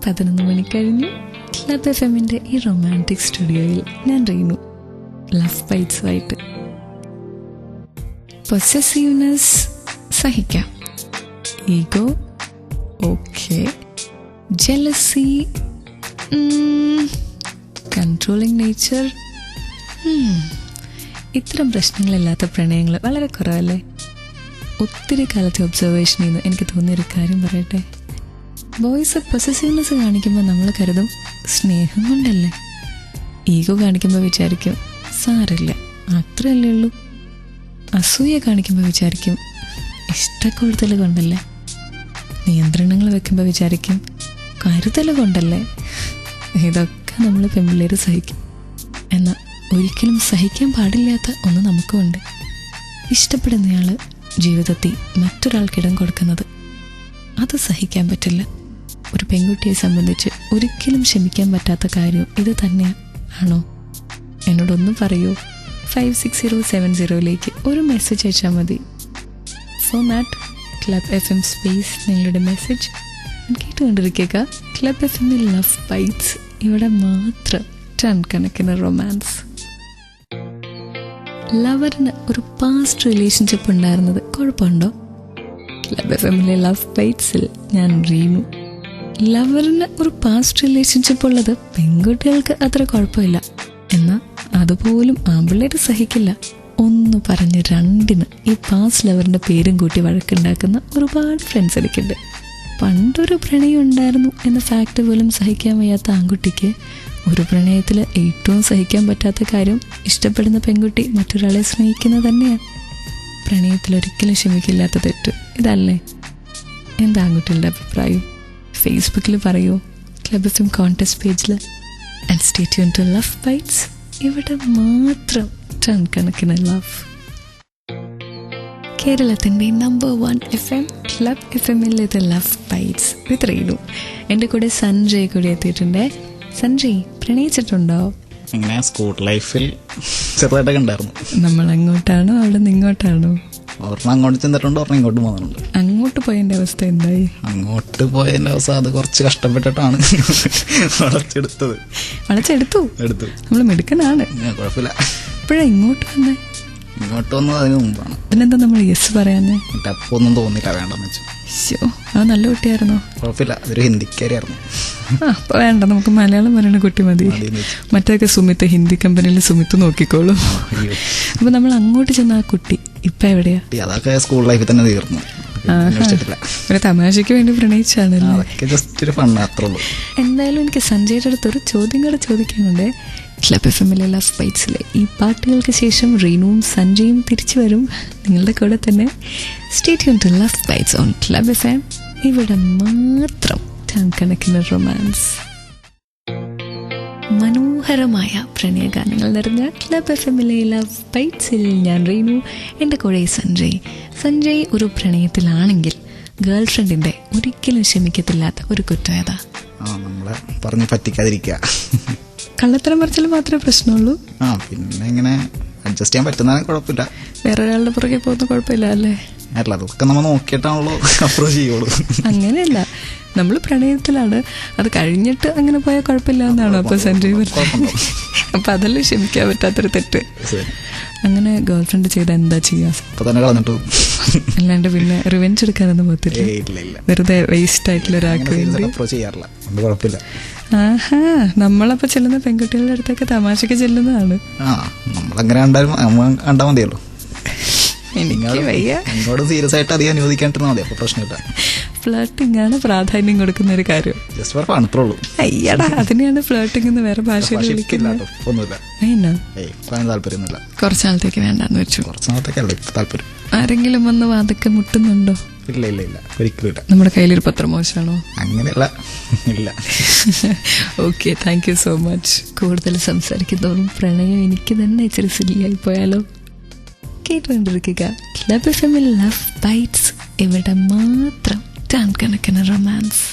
11 മണി കഴിഞ്ഞു. ക്ലബ് FM-ന്റെ ഈ റൊമാൻറ്റിക് സ്റ്റുഡിയോയിൽ ഞാൻ റീനു, ലവ് ബൈറ്റ്സുമായിട്ട്. പൊസസീവ്നെസ് സഹിക്കാം, ego okay, jealousy, controlling nature, ഇത്തരം പ്രശ്നങ്ങളില്ലാത്ത പ്രണയങ്ങൾ വളരെ കുറവല്ലേ? ഒത്തിരി കാലത്തെ ഒബ്സർവേഷനിൽ നിന്ന് എനിക്ക് തോന്നിയൊരു കാര്യം പറയട്ടെ. ബോയ്സ് പൊസസീവ്നെസ് കാണിക്കുമ്പോൾ നമ്മൾ കരുതും സ്നേഹം കൊണ്ടല്ലേ. ഈഗോ കാണിക്കുമ്പോൾ വിചാരിക്കും സാരില്ല, അത്രയല്ലേ ഉള്ളൂ. അസൂയ കാണിക്കുമ്പോൾ വിചാരിക്കും ഇഷ്ടക്കൂടുതൽ കൊണ്ടല്ലേ. നിയന്ത്രണങ്ങൾ വെക്കുമ്പോൾ വിചാരിക്കും കരുതൽ കൊണ്ടല്ലേ. ഇതൊക്കെ നമ്മൾ പെൺപിള്ളേർ സഹിക്കും. എന്നാൽ ഒരിക്കലും സഹിക്കാൻ പാടില്ലാത്ത ഒന്ന് നമുക്കുമുണ്ട്. ഇഷ്ടപ്പെടുന്നയാൾ ജീവിതത്തിൽ മറ്റൊരാൾക്കിടം കൊടുക്കുന്നത്. അത് സഹിക്കാൻ പറ്റില്ല. ഒരു പെൺകുട്ടിയെ സംബന്ധിച്ച് ഒരിക്കലും ക്ഷമിക്കാൻ പറ്റാത്ത കാര്യം ഇത് തന്നെയാണോ? എന്നോടൊന്നും പറയൂ. 56070 ഒരു മെസ്സേജ് അയച്ചാൽ മതി. ഫോമാറ്റ് ക്ലബ് FM സ്പേസ് നിങ്ങളുടെ മെസ്സേജ്. കേട്ടുകൊണ്ടിരിക്കുക ക്ലബ് FM ലവ് ബൈറ്റ്സ്. ഇവിടെ മാത്രം ടൺ കണക്കിന് റൊമാൻസ്. ലവറിന് ഒരു പാസ്റ്റ് റിലേഷൻഷിപ്പ് ഉണ്ടായിരുന്നത് കുഴപ്പമുണ്ടോ? ക്ലബ് FM ലവ് ബൈറ്റ്സിൽ ഞാൻ റീനു. ലവറിന് ഒരു പാസ്റ്റ് റിലേഷൻഷിപ്പ് ഉള്ളത് പെൺകുട്ടികൾക്ക് അത്ര കുഴപ്പമില്ല. എന്നാൽ അതുപോലും ആമ്പിള്ളേര് സഹിക്കില്ല. ഒന്ന് പറഞ്ഞ് രണ്ടിന് ഈ പാസ്റ്റ് ലവറിന്റെ പേരും കൂട്ടി വഴക്കുണ്ടാക്കുന്ന ഒരുപാട് ഫ്രണ്ട്സ് എനിക്കുണ്ട്. പണ്ടൊരു പ്രണയം ഉണ്ടായിരുന്നു എന്ന ഫാക്ട് പോലും സഹിക്കാൻ വയ്യാത്ത ആൺകുട്ടിക്ക് ഒരു പ്രണയത്തിൽ ഏറ്റവും സഹിക്കാൻ പറ്റാത്ത കാര്യം ഇഷ്ടപ്പെടുന്ന പെൺകുട്ടി മറ്റൊരാളെ സ്നേഹിക്കുന്നത് തന്നെയാണ്. പ്രണയത്തിൽ ഒരിക്കലും ക്ഷമിക്കില്ലാത്ത തെറ്റ് ഇതല്ലേ? എന്താ ആൺകുട്ടികളുടെ അഭിപ്രായം? ഫേസ്ബുക്കിൽ പറയൂ, ക്ലബ് FM കോൺടെസ്റ്റ് പേജിൽ. And stay tune to love bites. ഇവിടെ മാത്രം ടൺ കണക്കിന് ലവ്. കേരളത്തിൻ്റെ നമ്പർ 1 FM ക്ലബ് FM-ൽ ഇത് ലവ് ബൈറ്റ്സ് വിത്ത് റീനു. എൻ്റെ കൂടെ സഞ്ജയ് കൂടി എത്തിയിട്ടുണ്ട്. സഞ്ജയ്, പ്രണയിച്ചിട്ടുണ്ടോ? ഇങ്ങനെ സ്കൂൾ ലൈഫിൽ ചെറുതായിട്ടൊക്കെ ഉണ്ടായിരുന്നു. നമ്മൾ അങ്ങോട്ടാണോ അവിടെ നിന്ന് ഇങ്ങോട്ടാണോ? ഒരെണ്ണം അങ്ങോട്ട് ചെന്നിട്ടുണ്ട്, ഒരെണ്ണം ഇങ്ങോട്ട് പോകുന്നുണ്ട്. അങ്ങോട്ട് പോയതിൻ്റെ അവസ്ഥ എന്തായി? അങ്ങോട്ട് പോയതിൻ്റെ അവസ്ഥ അത് കുറച്ച് കഷ്ടപ്പെട്ടിട്ടാണ് വളച്ചെടുത്തത്. എടുത്തു. നമ്മൾ മിടുക്കനാണ്, കുഴപ്പമില്ല. ഇപ്പോഴാണ് ഇങ്ങോട്ട് വന്നേ? ഇങ്ങോട്ട് വന്നത് അതിന് മുമ്പാണ്. അതിനെന്താ നമ്മൾ യെസ് പറയാന്നേ? അപ്പൊ ഒന്നും തോന്നില്ല, വേണ്ടെന്ന് വെച്ചു. അത് നല്ല കുട്ടിയായിരുന്നോ? കുഴപ്പമില്ല, അതൊരു ഹിന്ദിക്കാരിയായിരുന്നു. അപ്പൊ വേണ്ട, നമുക്ക് മലയാളം പറയുന്ന കുട്ടി മതി. മറ്റൊക്കെ സുമിത്ത്, ഹിന്ദി കമ്പനിയിൽ സുമിത്ത് നോക്കിക്കോളൂ. അപ്പൊ നമ്മൾ അങ്ങോട്ട് ചെന്ന ആ കുട്ടി ഇപ്പൊ എവിടെയാ? അതൊക്കെ സ്കൂൾ ലൈഫിൽ തന്നെ തീർന്നു. ഒരു തമാശയ്ക്ക് വേണ്ടി പ്രണയിച്ചാണല്ലോ. എന്തായാലും എനിക്ക് സഞ്ജയുടെ അടുത്തൊരു ചോദ്യം കൂടെ ചോദിക്കാനുണ്ട്. ക്ലബ് FM-ലെ ലവ് ബൈറ്റ്സിലെ ഈ പാട്ടുകൾക്ക് ശേഷം റീനുവും സഞ്ജയും തിരിച്ചു വരും നിങ്ങളുടെ കൂടെ തന്നെ. Stay tune to love bites on club FM. ഇവിടെ മാത്രം ടൺ കണക്കിന് റൊമാൻസ്. മനോഹരമായ പ്രണയഗാനങ്ങൾ നിറഞ്ഞ ക്ലബ് FM-ലെ ലവ് ബൈറ്റ്സിൽ ഞാൻ റീനു, എൻ്റെ കൂടെ സഞ്ജയ് ഒരു പ്രണയത്തിലാണെങ്കിൽ ഗേൾ ഫ്രണ്ടിന്റെ ഒരിക്കലും ക്ഷമിക്കത്തില്ലാത്ത ഒരു കുറ്റം ഏതാ? നമ്മളെ പറഞ്ഞ് പറ്റിക്കാതിരിക്കുക. കള്ളത്തരം പറിച്ചാൽ മാത്രമേ പ്രശ്നമുള്ളൂ. പിന്നെ ഇങ്ങനെ അഡ്ജസ്റ്റ് ചെയ്യാൻ പറ്റുന്നതാണ് കുഴപ്പമില്ല. വേറെ ഒരാളുടെ പുറകെ പോകുന്ന കുഴപ്പമില്ല അല്ലേ? അല്ല, അതൊക്കെ നമ്മൾ നോക്കിയിട്ടാണല്ലോ അപ്രോച്ച് ചെയ്യുള്ളൂ. അങ്ങനെയല്ല, നമ്മൾ പ്രണയത്തിലാണ്, അത് കഴിഞ്ഞിട്ട് അങ്ങനെ പോയാൽ കുഴപ്പമില്ല എന്നാണോ അപ്പൊ സഞ്ജയ് പറഞ്ഞത്? അപ്പൊ അതല്ലേ ക്ഷമിക്കാൻ പറ്റാത്തൊരു തെറ്റ്. അങ്ങനെ ഗേൾ ഫ്രണ്ട് ചെയ്ത എന്താ ചെയ്യാ? അല്ലാണ്ട് പിന്നെ റിവെഞ്ച് എടുക്കാനൊന്നും പോകത്തില്ല. വെറുതെ വേസ്റ്റ് ആയിട്ടുള്ള ഒരാൾക്ക് വേണ്ടി. ആഹാ, നമ്മളപ്പോ ചെല്ലുന്ന പെൺകുട്ടികളുടെ അടുത്തൊക്കെ തമാശക്ക് ചെല്ലുന്നതാണ്. മതിയല്ലോ. സീരിയസ് ആയിട്ട് അധികം അനുവദിക്കാണ്ടിരുന്നാൽ മതി, അപ്പൊ പ്രശ്നമില്ല. ഫ്ലേട്ടിംഗ് ആണ് പ്രാധാന്യം കൊടുക്കുന്ന ഒരു കാര്യം. അയ്യടാ, അതിനെയാണ് ഫ്ലേട്ടിംഗ് എന്ന് വേറെ ഭാഷയിൽ വിളിക്കുന്നത്. കുറച്ച് നാളത്തേക്ക് വേണ്ടെന്ന് വെച്ചു. ആരെങ്കിലും വന്ന് വാതൊക്കെ മുട്ടുന്നുണ്ടോ? ഇല്ല, ഒരിക്കലും. നമ്മുടെ കയ്യിലൊരു പത്രം മോശമാണോ? അങ്ങനെയല്ല, ഇല്ല. Okay, thank you so much. കൂടുതൽ സംസാരിക്കുന്നതും പ്രണയം എനിക്ക് തന്നെ ഇച്ചിരി സില്ലിയായി പോയാലോ? കേട്ടുകൊണ്ടിരിക്കുക ക്ലബ് FM ലവ് ബൈറ്റ്സ്. ഇവിടെ മാത്രം ടൺ കണക്കിന് റൊമാൻസ്.